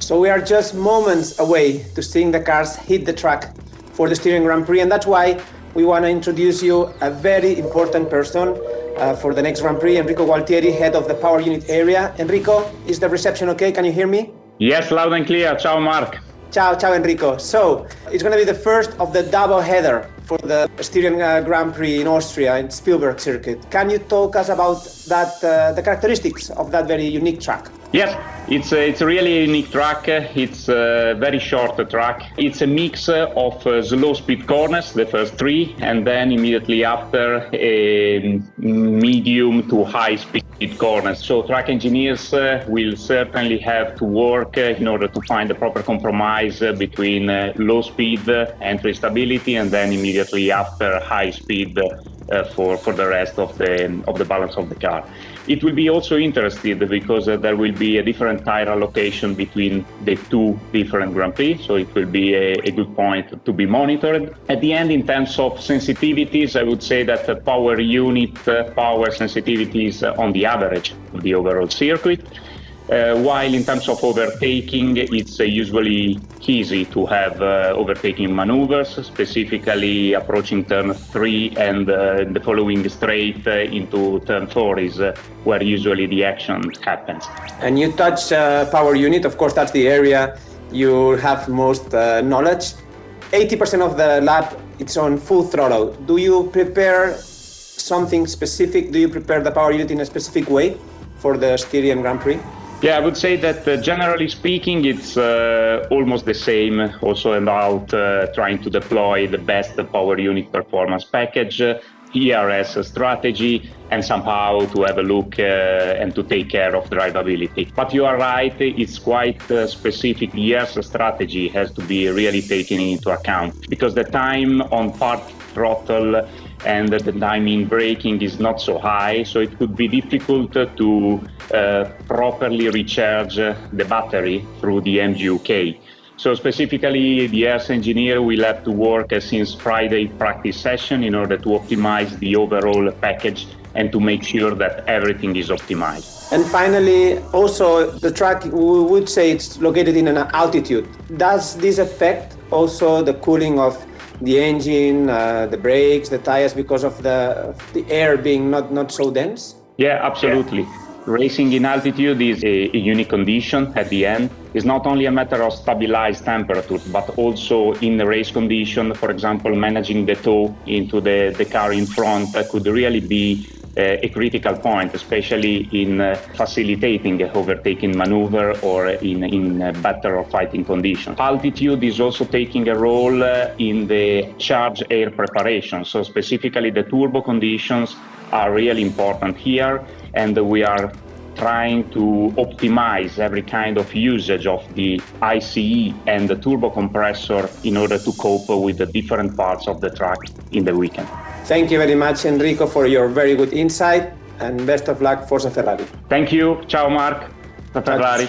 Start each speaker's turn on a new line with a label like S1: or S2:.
S1: So we are just moments away to seeing the cars hit the track for the Styrian Grand Prix, and that's why we want to introduce you a very important person for the next Grand Prix, Enrico Gualtieri, head of the power unit area. Enrico, is the reception okay? Can you hear me?
S2: Yes, loud and clear. Ciao, Mark.
S1: Ciao, Enrico. So it's going to be the first of the double header for the Styrian Grand Prix in Austria, in Spielberg circuit. Can you talk us about that, the characteristics of that very unique track?
S2: Yes, it's a really unique track. It's a very short track. It's a mix of slow speed corners, the first three, and then immediately after a medium to high speed corners. So track engineers will certainly have to work in order to find the proper compromise between low speed entry stability and then immediately after high speed for the rest of the balance of the car. It will be also interesting because there will be a different tire allocation between the two different Grand Prix, so it will be a good point to be monitored. At the end, in terms of sensitivities, I would say that the power unit power sensitivity is on the average of the overall circuit. While in terms of overtaking, it's usually easy to have overtaking maneuvers, specifically approaching turn 3 and the following straight into turn 4 is where usually the action happens.
S1: And you touch power unit, of course that's the area you have most knowledge. 80% of the lap, it's on full throttle. Do you prepare something specific? Do you prepare the power unit in a specific way for the Styrian Grand Prix?
S2: Yeah, I would say that generally speaking, it's almost the same also about trying to deploy the best power unit performance package, ERS strategy, and somehow to have a look and to take care of drivability. But you are right, it's quite specific. The ERS strategy has to be really taken into account because the time on part throttle and the time in braking is not so high, so it could be difficult to properly recharge the battery through the MGUK. So specifically, the ERS engineer will have to work since Friday practice session in order to optimize the overall package and to make sure that everything is optimized.
S1: And finally, also the track, we would say it's located in an altitude. Does this affect also the cooling of the engine, the brakes, the tires, because of the air being not so dense?
S2: Yeah, absolutely. Yeah. Racing in altitude is a unique condition at the end. It's not only a matter of stabilized temperature, but also in the race condition, for example, managing the tow into the car in front could really be a critical point, especially in facilitating overtaking maneuver or in battle or fighting conditions. Altitude is also taking a role in the charge air preparation. So specifically the turbo conditions are really important here, and we are trying to optimize every kind of usage of the ICE and the turbo compressor in order to cope with the different parts of the track in the weekend.
S1: Thank you very much, Enrico, for your very good insight, and best of luck for Ferrari.
S2: Thank you. Ciao, Mark. Ferrari.